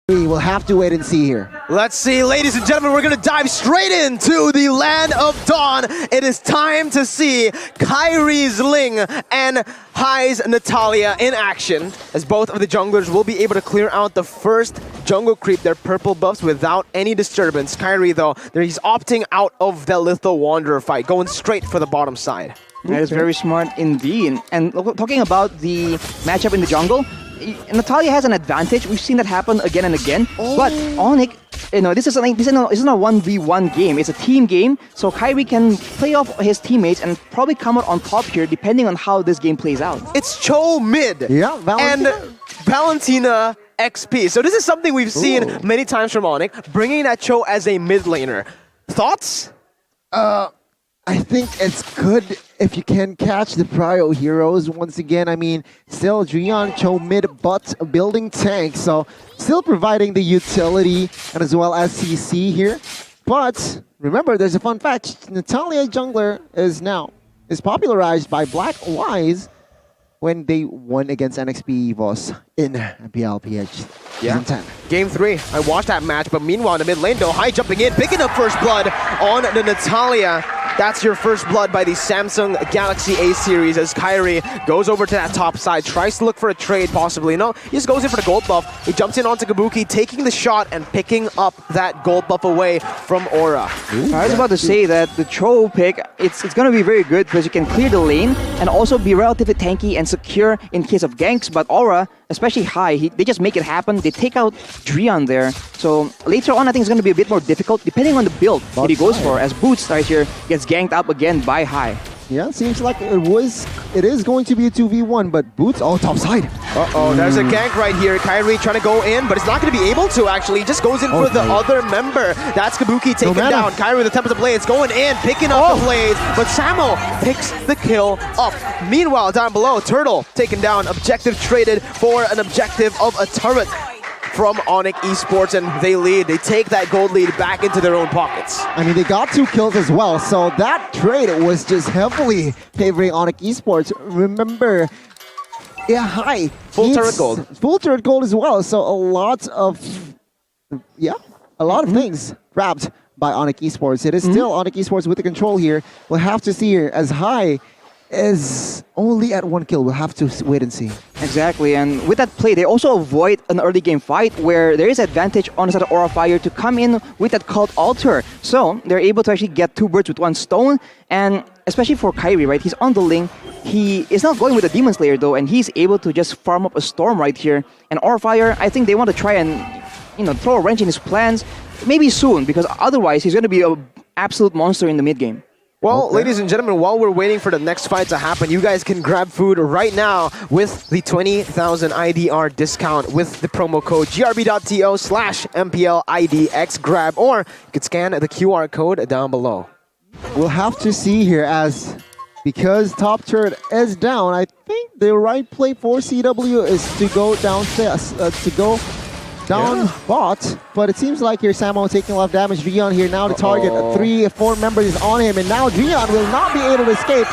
We'll have to wait and see here. Let's see, ladies and gentlemen, we're gonna dive straight into the land of Dawn. It is time to see Kyrie's Ling and Hai's Natalia in action, as both of the junglers will be able to clear out the first jungle creep, their purple buffs, without any disturbance. Kyrie, though, he's opting out of the Lethal Wanderer fight, going straight for the bottom side. That is very smart indeed. And talking about the matchup in the jungle, Natalia has an advantage. We've seen that happen again and again. But ONIC, this isn't a 1v1 game. It's a team game. So Kyrie can play off his teammates and probably come out on top here, depending on how this game plays out. It's Cho mid. Yeah, Valentina. And Valentina XP. So this is something we've seen many times from ONIC, bringing that Cho as a mid laner. Thoughts? I think it's good if you can catch the prio heroes once again. I mean, still Drian, Cho mid, but building tank, so still providing the utility and as well as CC here. But remember, there's a fun fact. Natalia jungler is popularized by Black Wise when they won against NXP EVOS in MPL Season 10. Game 3. I watched that match, but meanwhile in the mid lane though, Hai jumping in, picking up first blood on the Natalia. That's your first blood by the Samsung Galaxy A series as Kyrie goes over to that top side, tries to look for a trade possibly. No, he just goes in for the gold buff. He jumps in onto Kabuki, taking the shot and picking up that gold buff away from Aura. I was about to say that the Cho pick, it's going to be very good because you can clear the lane and also be relatively tanky and secure in case of ganks. But Aura, especially Hai, they just make it happen. They take out Drian there. So later on, I think it's going to be a bit more difficult depending on the build that he goes for, as Boots right here gets ganked up again by Hai. Yeah, seems like it is going to be a 2v1, but Boots all top side. There's a gank right here. Kyrie trying to go in, but it's not going to be able to actually. He just goes in for the other member. That's Kabuki taken down. Kyrie with the Tempest of Blades going in, picking up the Blades, but Samo picks the kill up. Meanwhile, down below, Turtle taken down. Objective traded for an objective of a turret from ONIC Esports, and they lead. They take that gold lead back into their own pockets. I mean, they got 2 kills as well, so that trade was just heavily favoring ONIC Esports. Remember, Hai. Full turret gold. Full turret gold as well, so a lot of things grabbed by ONIC Esports. It is still ONIC Esports with the control here. We'll have to see here as Hai is only at 1 kill. We'll have to wait and see. Exactly, and with that play, they also avoid an early game fight where there is advantage on the side of Aura Fire to come in with that Cult Altar. So they're able to actually get 2 birds with 1 stone, and especially for Kyrie, right? He's on the Ling. He is not going with the Demon Slayer though, and he's able to just farm up a Storm right here. And Aura Fire, I think they want to try and throw a wrench in his plans, maybe soon, because otherwise he's going to be an absolute monster in the mid game. Well, ladies and gentlemen, while we're waiting for the next fight to happen, you guys can grab food right now with the 20,000 IDR discount with the promo code grb.to/MPLIDX grab, or you can scan the QR code down below. We'll have to see here because top turret is down. I think the right play for CW is to go downstairs, bot, but it seems like here Samo taking a lot of damage. Drian here now to target. 3-4 members is on him, and now Drian will not be able to escape,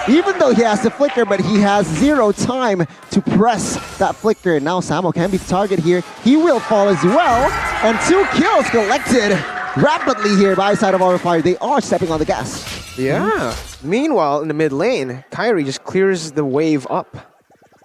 even though he has the flicker, but he has 0 time to press that flicker. Now Samo can be the target here. He will fall as well, and 2 kills collected rapidly here by side of Aura Fire. They are stepping on the gas. Yeah. Meanwhile, in the mid lane, Kyrie just clears the wave up.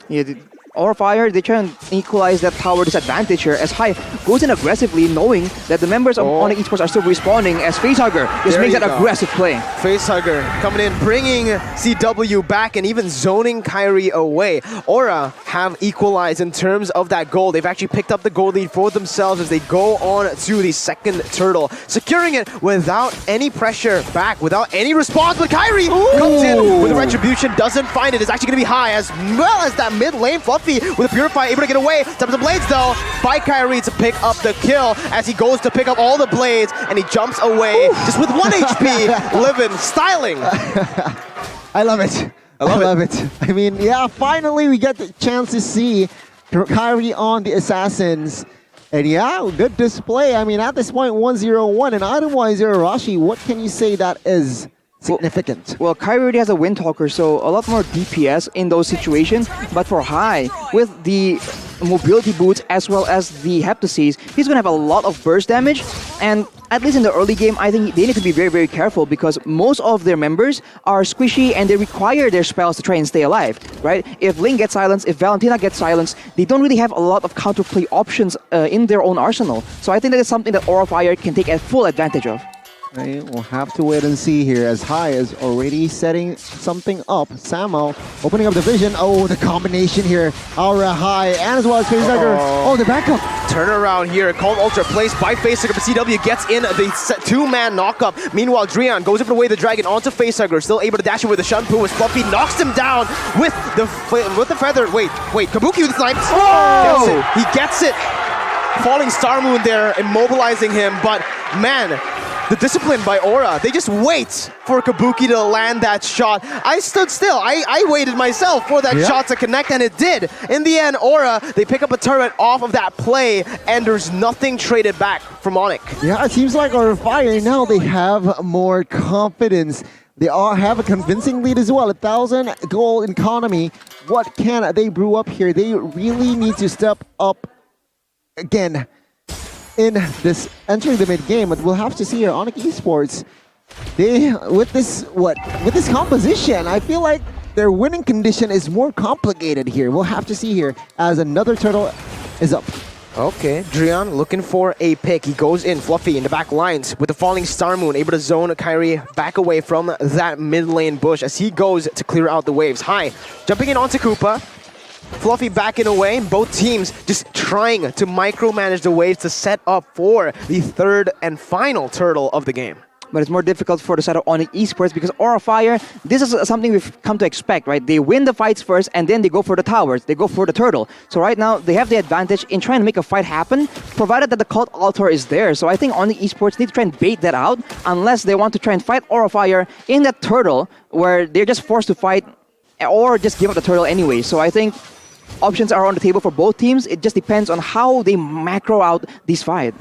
Yeah, Aura Fire, they try and equalize that tower disadvantage here as Hai goes in aggressively, knowing that the members of ONIC Esports are still respawning, as Facehugger just makes that aggressive play. Facehugger coming in, bringing CW back and even zoning Kyrie away. Aura have equalized in terms of that gold. They've actually picked up the gold lead for themselves as they go on to the second turtle, securing it without any pressure back, without any response. But Kyrie comes in with a retribution, doesn't find it. It's actually going to be Hai, as well as that mid lane Fluffy with a Purify, able to get away. Some of the Blades though, by Kyrie to pick up the kill as he goes to pick up all the Blades, and he jumps away just with 1 HP, living, styling. I love it. I love it. I mean, yeah, finally we get the chance to see Kyrie on the Assassins. And yeah, good display. I mean, at this point, 1-0-1, and otherwise, Rashi, what can you say that is significant. Well, Kyrie already has a Windtalker, so a lot more DPS in those situations. But for High, with the mobility boots as well as the Heptases, he's going to have a lot of burst damage. And at least in the early game, I think they need to be very, very careful because most of their members are squishy and they require their spells to try and stay alive, right? If Ling gets silenced, if Valentina gets silenced, they don't really have a lot of counterplay options in their own arsenal. So I think that is something that Aura Fire can take a full advantage of. Right, we'll have to wait and see here as High is already setting something up. Samo opening up the vision. Oh, the combination here. Aura High and as well as Facehugger. Oh, the backup. Turnaround here. Cold Ultra placed by Facehugger, but CW gets in the two-man knockup. Meanwhile, Drian goes up and away the dragon onto Facehugger, still able to dash away the Shunpu as Fluffy knocks him down with the feather. Wait, Kabuki with the snipes. Oh! He gets it. Falling Star Moon there, immobilizing him, but man, the discipline by Aura, they just wait for Kabuki to land that shot. I stood still. I waited myself for that shot to connect, and it did. In the end, Aura, they pick up a turret off of that play, and there's nothing traded back from ONIC. Yeah, it seems like Aura Fire now they have more confidence. They all have a convincing lead as well. 1,000 gold economy. What can they brew up here? They really need to step up again in this entering the mid game, but we'll have to see here. ONIC Esports, they with this composition, I feel like their winning condition is more complicated here. We'll have to see here as another turtle is up. Okay, Drian looking for a pick. He goes in, Fluffy in the back lines with the falling Star Moon, able to zone Kyrie back away from that mid lane bush as he goes to clear out the waves. High jumping in onto Koopa. Fluffy backing away, both teams just trying to micromanage the waves to set up for the third and final turtle of the game. But it's more difficult for the side of ONIC Esports because Aura Fire, this is something we've come to expect, right? They win the fights first and then they go for the towers, they go for the turtle. So right now, they have the advantage in trying to make a fight happen, provided that the Cult Altar is there. So I think ONIC Esports need to try and bait that out unless they want to try and fight Aura Fire in that turtle where they're just forced to fight or just give up the turtle anyway. So I think options are on the table for both teams. It just depends on how they macro out this fight.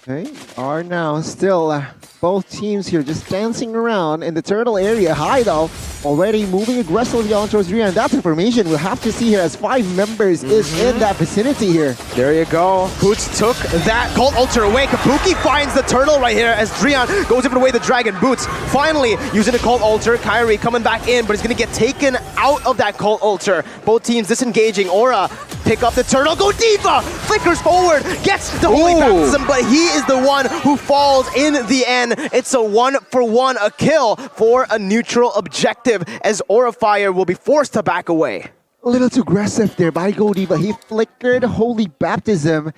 Okay, are now still both teams here just dancing around in the turtle area. High though, already moving aggressively on towards Rian. That's information we'll have to see here as 5 members is in that vicinity here. There you go. Hoots took that Cult Ultra away. Kabuki finds the turtle right here as Drian goes up and away the dragon. Boots finally using the Cult Ultra. Kyrie coming back in, but he's going to get taken out of that Cult Ultra. Both teams disengaging. Aura pick up the turtle. Go Diva! Flickers forward, gets the holy baptism, but he is the one who falls in the end. It's a 1-for-1, a kill for a neutral objective as Aura Fire will be forced to back away. A little too aggressive there by Godiva. He flickered Holy Baptism,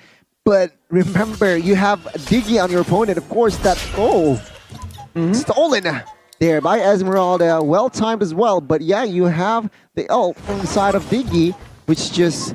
but remember, you have Diggy on your opponent. Of course, that stolen there by Esmeralda. Well timed as well, but yeah, you have the ult from the side of Diggy, which just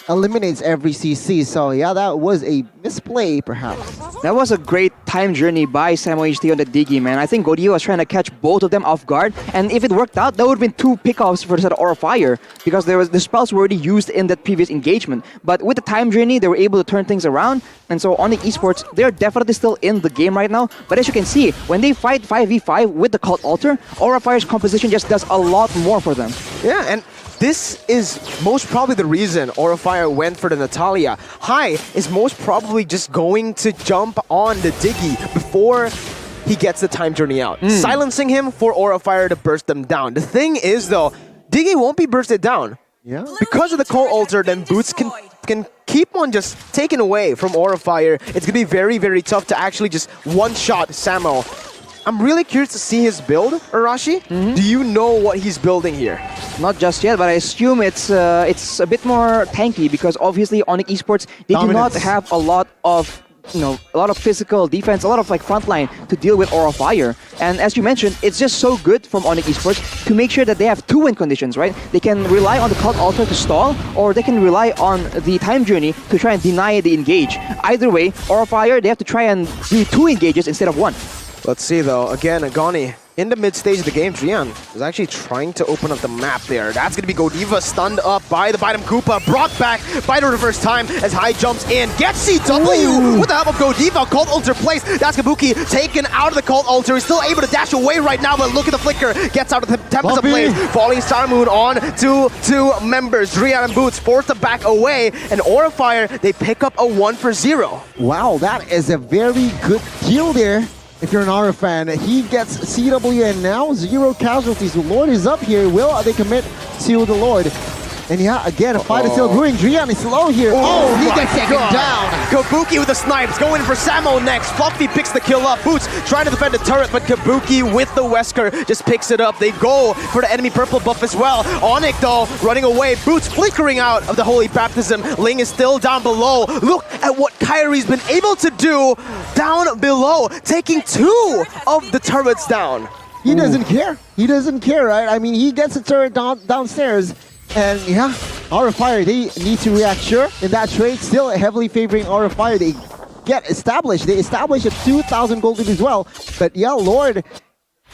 eliminates every CC. So yeah, that was a misplay perhaps. That was a great time journey by Samo HT on the Diggy, man. I think Godiva was trying to catch both of them off guard, and if it worked out, that would have been 2 pickoffs for the side of Aura Fire because the spells were already used in that previous engagement. But with the time journey, they were able to turn things around, and so ONIC Esports, they're definitely still in the game right now. But as you can see, when they fight 5v5 with the Cult Altar, Aura Fire's composition just does a lot more for them. Yeah, and this is most probably the reason Aura Fire went for the Natalia. High is most probably just going to jump on the Diggy before he gets the time journey out. Silencing him for Aura Fire to burst them down. The thing is though, Diggy won't be bursted down. Yeah. Because of the Cult Altar, then Boots can keep on just taken away from Aura Fire. It's going to be very, very tough to actually just one-shot Samo. I'm really curious to see his build, Arashi. Do you know what he's building here? Not just yet, but I assume it's a bit more tanky because obviously ONIC Esports, they do not have a lot of physical defense, a lot of like frontline to deal with Aura Fire. And as you mentioned, it's just so good from ONIC Esports to make sure that they have 2 win conditions, right? They can rely on the Cult Altar to stall, or they can rely on the time journey to try and deny the engage. Either way, Aura Fire, they have to try and do 2 engages instead of 1. Let's see though, again, Agani in the mid stage of the game, Drian is actually trying to open up the map there. That's going to be Godiva stunned up by the Bidem Koopa, brought back by the reverse time as High jumps in, gets CW with the help of Godiva. Cult Altar placed. That's Kabuki taken out of the Cult Altar. He's still able to dash away right now, but look at the flicker. Gets out of the Tempest of Blaze. Falling Star Moon on to two members. Drian and Boots forced to back away, and Aura Fire, they pick up a 1-for-0. Wow, that is a very good deal there. If you're an Aura fan, he gets CW and now 0 casualties. The Lord is up here. Will they commit to the Lord? And yeah, again, a fight is still brewing. Drian is low here. Oh, he gets taken down. Kabuki with the snipes, going for Samo next. Fluffy picks the kill up. Boots trying to defend the turret, but Kabuki with the Wesker just picks it up. They go for the enemy purple buff as well. ONIC though, running away. Boots flickering out of the Holy Baptism. Ling is still down below. Look at what Kyrie's been able to do down below, taking 2 of the turrets down. He doesn't care. He doesn't care, right? I mean, he gets a turret downstairs. And yeah, Aura Fire, they need to react, sure. In that trade, still heavily favoring Aura Fire. They get established. They establish a 2,000 gold lead as well. But yeah, Lord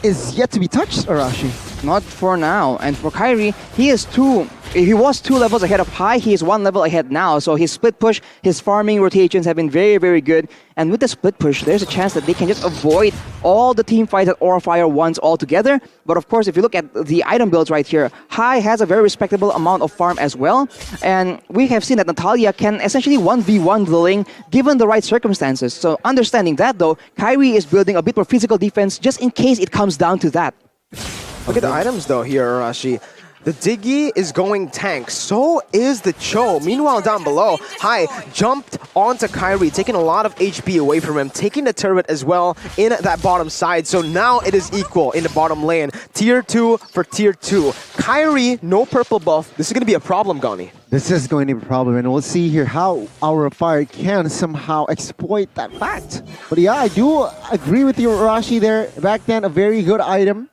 is yet to be touched, Arashi. Not for now. And for Kyrie, he was 2 levels ahead of High. He is 1 level ahead now. So his split push, his farming rotations have been very, very good. And with the split push, there's a chance that they can just avoid all the team fights that Aura Fire wants altogether. But of course, if you look at the item builds right here, High has a very respectable amount of farm as well. And we have seen that Natalia can essentially 1v1 the Ling given the right circumstances. So understanding that though, Kyrie is building a bit more physical defense just in case it comes down to that. Look at the items though here, Arashi. The Diggy is going tank, so is the Cho. Meanwhile, down below, High jumped onto Kyrie, taking a lot of HP away from him, taking the turret as well in that bottom side. So now it is equal in the bottom lane. Tier 2 for Tier 2. Kyrie, no purple buff. This is going to be a problem, Gani. This is going to be a problem, and we'll see here how Aura Fire can somehow exploit that fact. But yeah, I do agree with you, Rashi, there. Back then, a very good item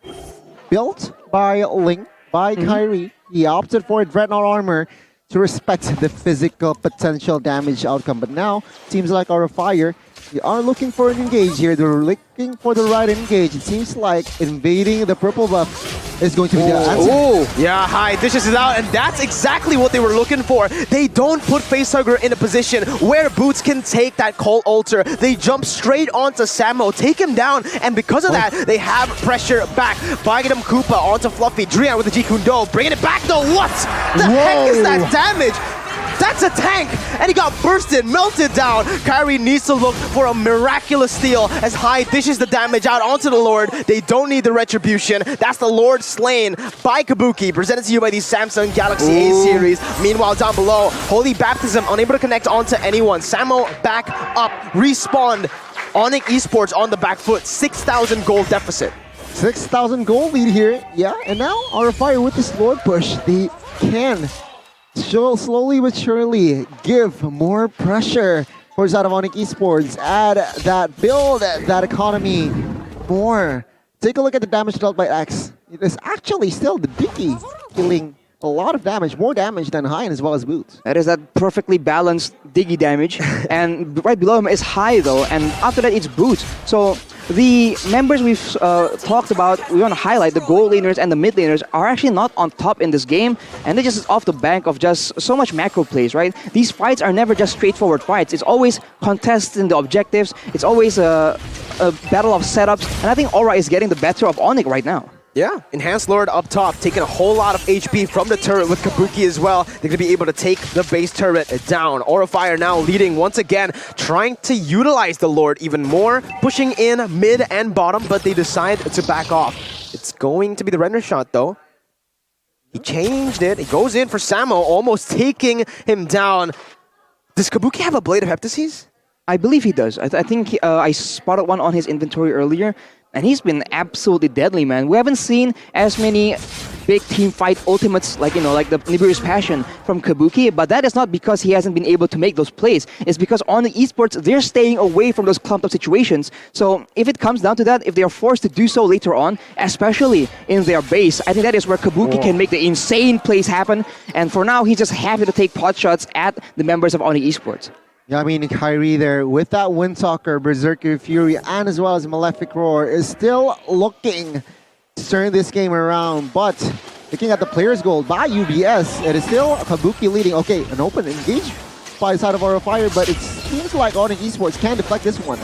built by Ling, by Kyrie. He opted for a Dreadnought armor to respect the physical potential damage outcome. But now, seems like Aura Fire, they are looking for an engage here. They're looking for the right engage. It seems like invading the purple buff is going to be the answer. Oh, yeah, High dishes it out, and that's exactly what they were looking for. They don't put Facehugger in a position where Boots can take that Cult Altar. They jump straight onto Samo, take him down, and because of that, they have pressure back. Bidem Koopa onto Fluffy. Drian with the Jikundo, bringing it back though. What the heck is that damage? That's a tank, and he got bursted, melted down. Kyrie needs to look for a miraculous steal as High dishes the damage out onto the Lord. They don't need the retribution. That's the Lord slain by Kabuki, presented to you by the Samsung Galaxy A series. Meanwhile, down below, Holy Baptism unable to connect onto anyone. Samo back up, respawned. ONIC Esports on the back foot, 6,000 gold deficit. 6,000 gold lead here, yeah, and now Aura Fire with this Lord push, they can slowly but surely give more pressure towards that of ONIC Esports. Add that build, that economy more. Take a look at the damage dealt by X. It is actually still the Dicky dealing a lot of damage, more damage than High as well as Boots. That is that perfectly balanced Diggy damage. And right below him is High though, and after that it's Boots. So the members we've talked about, we want to highlight the gold laners and the mid laners are actually not on top in this game, and they're just off the bank of just so much macro plays, right? These fights are never just straightforward fights. It's always contests in the objectives. It's always a battle of setups, and I think Aura is getting the better of ONIC right now. Yeah, Enhanced Lord up top, taking a whole lot of HP from the turret with Kabuki as well. They're going to be able to take the base turret down. Aura Fire now leading once again, trying to utilize the Lord even more, pushing in mid and bottom, but they decide to back off. It's going to be the render shot though. He changed it. He goes in for Samo, almost taking him down. Does Kabuki have a Blade of Heptases? I believe he does. I think I spotted one on his inventory earlier. And he's been absolutely deadly, man. We haven't seen as many big team fight ultimates like the Nibiru's Passion from Kabuki, but that is not because he hasn't been able to make those plays. It's because on the esports, they're staying away from those clumped up situations. So if it comes down to that, if they are forced to do so later on, especially in their base, I think that is where Kabuki can make the insane plays happen. And for now, he's just happy to take pot shots at the members of ONIC Esports. Yeah, I mean, Kyrie there with that Windtalker, Berserker Fury, and as well as Malefic Roar is still looking turn this game around, but looking at the player's goal by UBS, it is still Kabuki leading. Okay, an open engage by the side of Aura Fire, but it seems like ONIC Esports can deflect this one.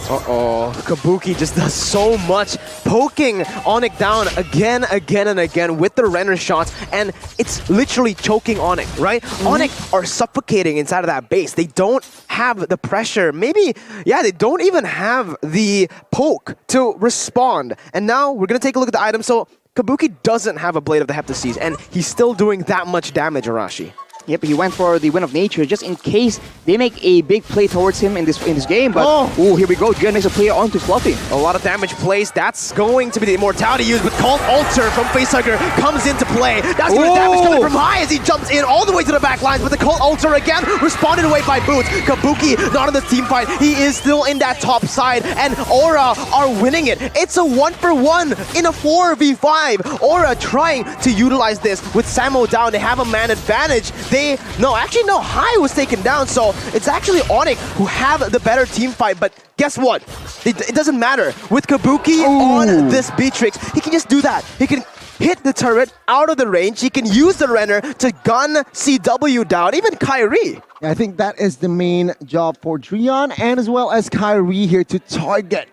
Uh-oh, Kabuki just does so much, poking ONIC down again and again with the Renner shots, and it's literally choking ONIC, right? ONIC are suffocating inside of that base. They don't have the pressure. Maybe, yeah, they don't even have the poke to respond. And now we're going to take a look at the item. So Kabuki doesn't have a Blade of the Heptaseas, and he's still doing that much damage, Arashi. Yep, he went for the Wind of Nature just in case they make a big play towards him in this game. But oh, here we go. Gian makes a play onto Fluffy. A lot of damage plays. That's going to be the immortality used, but Cult Alter from Facehugger comes into play. That's going to damage coming from high as he jumps in all the way to the back lines. But the Cult Alter again responded away by Boots. Kabuki not in this team fight. He is still in that top side, and Aura are winning it. It's a 1-for-1 in a 4v5. Aura trying to utilize this with Samo down. They have a man advantage. High was taken down, so it's actually ONIC who have the better team fight, but guess what? It doesn't matter. With Kabuki on this Beatrix, he can just do that. He can hit the turret out of the range, he can use the Renner to gun CW down, even Kyrie. I think that is the main job for Drion and as well as Kyrie here to target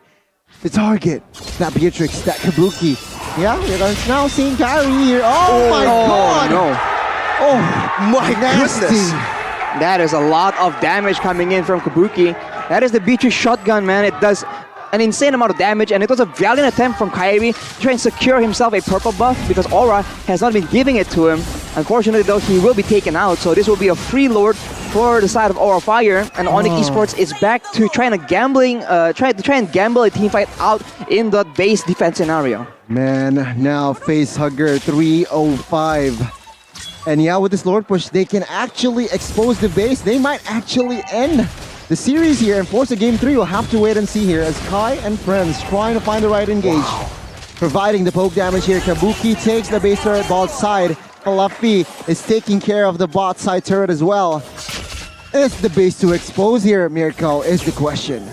that Beatrix, that Kabuki. Yeah, we're now seeing Kyrie here. Oh my god! No. Oh my goodness. That is a lot of damage coming in from Kabuki. That is the Beatrix shotgun, man. It does an insane amount of damage, and it was a valiant attempt from Kyrie to try and secure himself a purple buff because Aura has not been giving it to him. Unfortunately, though, he will be taken out, so this will be a free lord for the side of Aura Fire, and ONIC Esports is back to try and gamble a team fight out in the base defense scenario. Man, now Facehugger 305. And yeah, with this Lord push, they can actually expose the base. They might actually end the series here and force a game 3. We'll have to wait and see here as Kai and friends trying to find the right engage. Providing the poke damage here. Kabuki takes the base turret bot side. Fluffy is taking care of the bot side turret as well. Is the base to expose here, Mirko, is the question.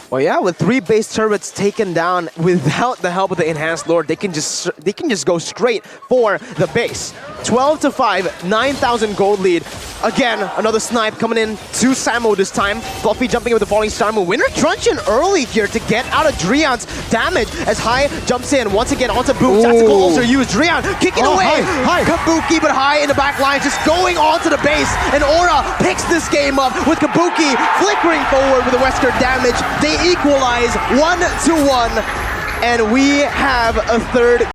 Well, yeah, with 3 base turrets taken down without the help of the Enhanced Lord, they can just go straight for the base. 12-5, 9,000 gold lead. Again, another snipe coming in to Samo this time. Fluffy jumping in with the falling star move. Winner truncheon early here to get out of Drion's damage as High jumps in once again onto Boom. Tactical also used. Drion kicking away. High. Kabuki, but High in the back line just going onto the base. And Aura picks this game up with Kabuki flickering forward with the Wesker damage. They equalize 1-1, and we have a third